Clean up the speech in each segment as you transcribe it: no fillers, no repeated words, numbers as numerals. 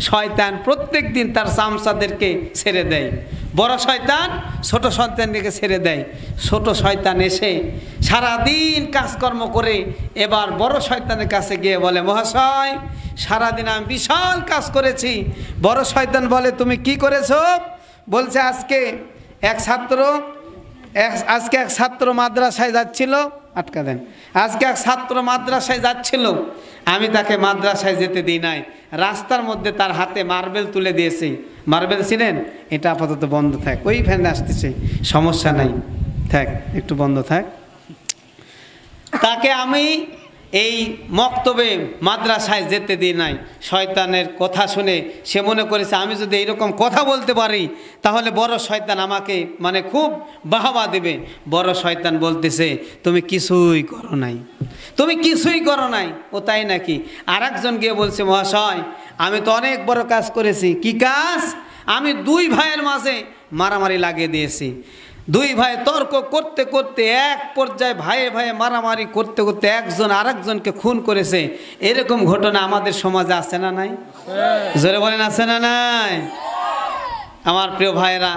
শয়তান প্রত্যেক দিন তার চামচাদেরকে ছেড়ে দেয়, বড় শয়তান ছোট সন্তানকে ছেড়ে দেয়। ছোট শয়তান এসে সারাদিন কাজকর্ম করে এবার বড় শয়তানের কাছে গিয়ে বলে, মহাশয় সারাদিন আমি বিশাল কাজ করেছি। বড় শয়তান বলে, তুমি কি করেছো? বলছে, আজকে এক ছাত্র মাদ্রাসায় যাচ্ছিল, আটকা দেন, আজকে এক ছাত্র মাদ্রাসায় যাচ্ছিল, আমি তাকে মাদ্রাসায় যেতে দিই নাই, রাস্তার মধ্যে তার হাতে মার্বেল তুলে দিয়েছি। মার্বেল ছিলেন, এটা আপাতত বন্ধ থাক, ওই ফ্যান আসতেছে, সমস্যা নাই, থাক একটু বন্ধ থাক। তাকে আমি এই মক্তবে মাদ্রাসায় যেতে দিই নাই। শয়তানের কথা শুনে সে মনে করেছে আমি যদি এইরকম কথা বলতে পারি তাহলে বড় শয়তান আমাকে মানে খুব বাহবা দেবে। বড় শয়তান বলতেছে, তুমি কিছুই করো নাই, তুমি কিছুই করো নাই। ও তাই নাকি? আর একজন গিয়ে বলছে, মহাশয় আমি তো অনেক বড় কাজ করেছি। কি কাজ? আমি দুই ভাইয়ের মাঝে মারামারি লাগিয়ে দিয়েছি। দুই ভাই তর্ক করতে করতে এক পর্যায়ে ভাইয়ে ভাইয়ে মারামারি করতে করতে একজন আরেকজনকে খুন করেছে। এরকম ঘটনা আমাদের সমাজে আছে না নাই? জোরে বলেন, আছে না নাই? আমার প্রিয় ভাইয়েরা,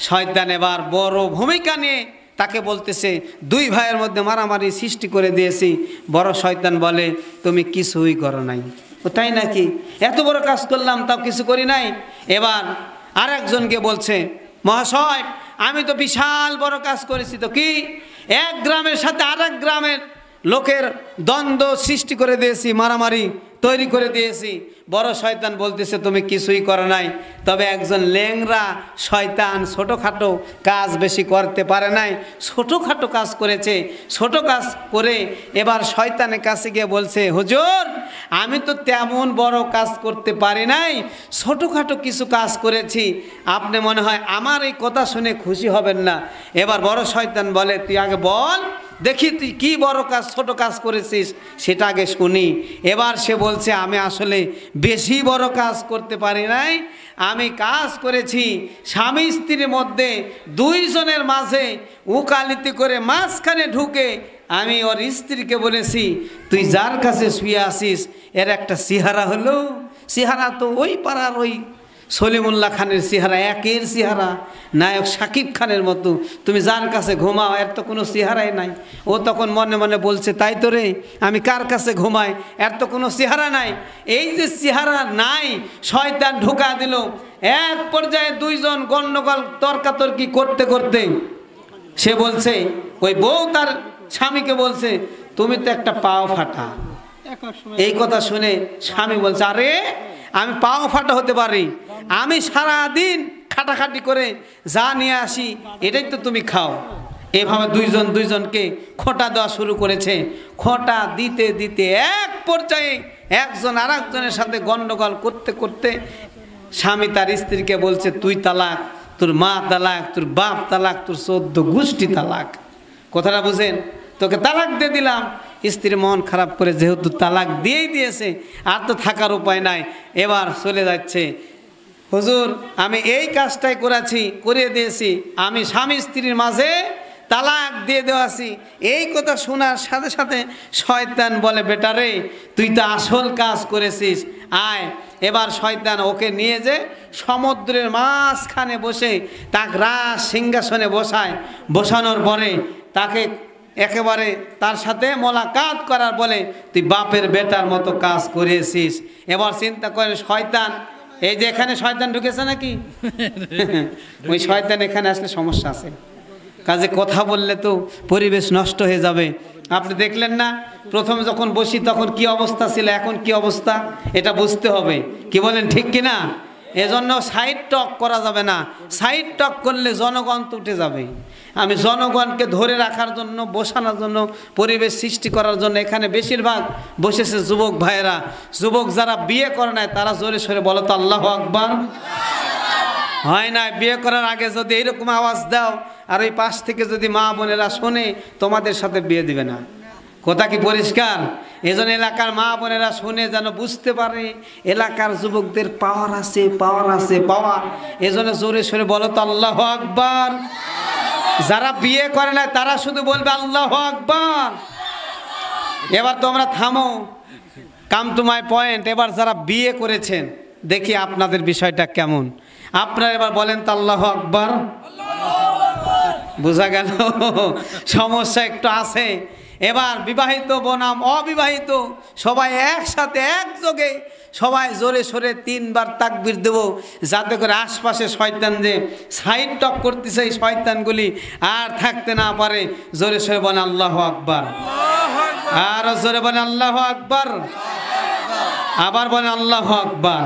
শয়তান এবার বড় ভূমিকা নিয়ে তাকে বলতেছে, দুই ভাইয়ের মধ্যে মারামারি সৃষ্টি করে দিয়েছি। বড় শয়তান বলে, তুমি কিছুই করো নাই। ও তাই নাকি? এত বড় কাজ করলাম তাও কিছু করি নাই। এবার আরেকজনকে বলছে, মহাশয় আমি তো বিশাল বড় কাজ করেছি। তো কি? এক গ্রামের সাথে আরেক গ্রামের লোকের দ্বন্দ্ব সৃষ্টি করে দিয়েছি, মারামারি তৈরি করে দিয়েছি। বড় শয়তান বলতেছে, তুমি কিছুই করো নাই। তবে একজন ল্যাংড়া শয়তান ছোটোখাটো কাজ বেশি করতে পারে নাই, ছোটোখাটো কাজ করেছে। ছোট কাজ করে এবার শয়তানের কাছে গিয়ে বলছে, হুজুর আমি তো তেমন বড় কাজ করতে পারি নাই, ছোটোখাটো কিছু কাজ করেছি। আপনি মনে হয় আমার এই কথা শুনে খুশি হবেন না। এবার বড় শয়তান বলে, তুই আগে বল দেখি তুই কি বড় কাজ ছোট কাজ করেছিস, সেটা আগে শুনি। এবার সে বলছে, আমি আসলে বেশি বড় কাজ করতে পারি নাই। আমি কাজ করেছি স্বামী স্ত্রীর মধ্যে দুইজনের মাঝে উকালতি করে মাঝখানে ঢুকে আমি ওর স্ত্রীকে বলেছি, তুই যার কাছে শুয়ে আসিস এর একটা চেহারা হলো, চেহারা তো ওই পাড়ার ওই সলিমুল্লাহ খানের চেহারা, একের চেহারা, নায়ক শাকিব খানের মতো। তুমি যার কাছে ঘুমাও এর তো কোনো চেহারাই নাই। ও তখন মনে মনে বলছে, তাই তো রে, আমি কার কাছে ঘুমাই, এর তো কোনো চেহারা নাই। এই যে চেহারা নাই, শয়তান ঢুকা দিল। এক পর্যায়ে দুইজন গন্ডগোল তর্কাতর্কি করতে করতে সে বলছে, ওই বউ তার স্বামীকে বলছে, তুমি তো একটা পাও ফাটা। এই কথা শুনে স্বামী বলছে, আরে আমি পাও ফাটা হতে পারি, আমি সারাদিন খাটাখাটি করে যা নিয়ে আসি এটাই তো তুমি খাও। এভাবে দুইজন দুইজনকে খোঁটা দেওয়া শুরু করেছে। খোঁটা দিতে দিতে এক পর্যায়ে একজন আর একজনের সাথে গন্ডগোল করতে করতে স্বামী তার স্ত্রীকে বলছে, তুই তালাক, তোর মা তালাক, তোর বাপ তালাক, তোর 14 গোষ্ঠী তালাক। কথাটা বুঝেন? তোকে তালাক দিয়ে দিলাম। স্ত্রীর মন খারাপ করে যেহেতু তালাক দিয়েই দিয়েছে, আর তো থাকার উপায় নাই, এবার চলে যাচ্ছে। হুজুর আমি এই কাজটাই করিয়ে দিয়েছি, আমি স্বামী স্ত্রীর মাঝে তালাক দিয়ে দেওয়াছি। এই কথা শোনার সাথে সাথে শয়তান বলে, বেটারে তুই তো আসল কাজ করেছিস, আয়। এবার শয়তান ওকে নিয়ে যে সমুদ্রের মাঝখানে বসে তাকে রাজ সিংহাসনে বসানোর পরে তাকে একেবারে তার সাথে মোলাকাত করার বলে, তুই বাপের বেটার মতো কাজ করেছিস। এবার চিন্তা করে শয়তান, এই যে এখানে শয়তান ঢুকেছে নাকি? ওই শয়তান এখানে আসলে সমস্যা আছে, কাজে কথা বললে তো পরিবেশ নষ্ট হয়ে যাবে। আপনি দেখলেন না প্রথমে যখন বসি তখন কি অবস্থা ছিল, এখন কি অবস্থা, এটা বুঝতে হবে। কি বলেন, ঠিক কিনা? এজন্য সাইড টক করা যাবে না। সাইড টক করলে জনগণ তো উঠে যাবে। আমি জনগণকে ধরে রাখার জন্য, বসানোর জন্য, পরিবেশ সৃষ্টি করার জন্য এখানে বেশিরভাগ বসেছে যুবক ভাইয়েরা। যুবক যারা বিয়ে করে নাই তারা জোরে সোরে বলো তো আল্লাহু আকবার। হয় না? বিয়ে করার আগে যদি এইরকম আওয়াজ দাও আর ওই পাশ থেকে যদি মা বোনেরা শোনে, তোমাদের সাথে বিয়ে দিবে না। কথা কি পরিষ্কার? এজন্য এলাকার মা বোনেরা শুনে যেন বুঝতে পারে এলাকার যুবকদের পাওয়ার আছে, পাওয়ার আছে, পাওয়ার। এজন্য জোরে সোরে বলো তো আল্লাহু আকবার। যারা বিয়ে করে না তারা শুধু বলবে আল্লাহু আকবার। এবার তোমরা থামো, কাম টু মাই পয়েন্ট। এবার যারা বিয়ে করেছেন দেখি আপনাদের বিষয়টা কেমন। আপনারা এবার বলেন তো আল্লাহু আকবার। বোঝা গেল সমস্যা একটু আছে। এবার বিবাহিত বনাম অবিবাহিত সবাই একসাথে একযোগে সবাই জোরে সোরে 3 বার তাকবীর দেব, যাতে করে আশপাশে শয়তান যে সাইড টক করতেছে এই শয়তানগুলি আর থাকতে না পারে। জোরে সোরে বলেন আল্লাহু আকবার। আর জোরে বলেন আল্লাহু আকবার। আবার বলেন আল্লাহু আকবার।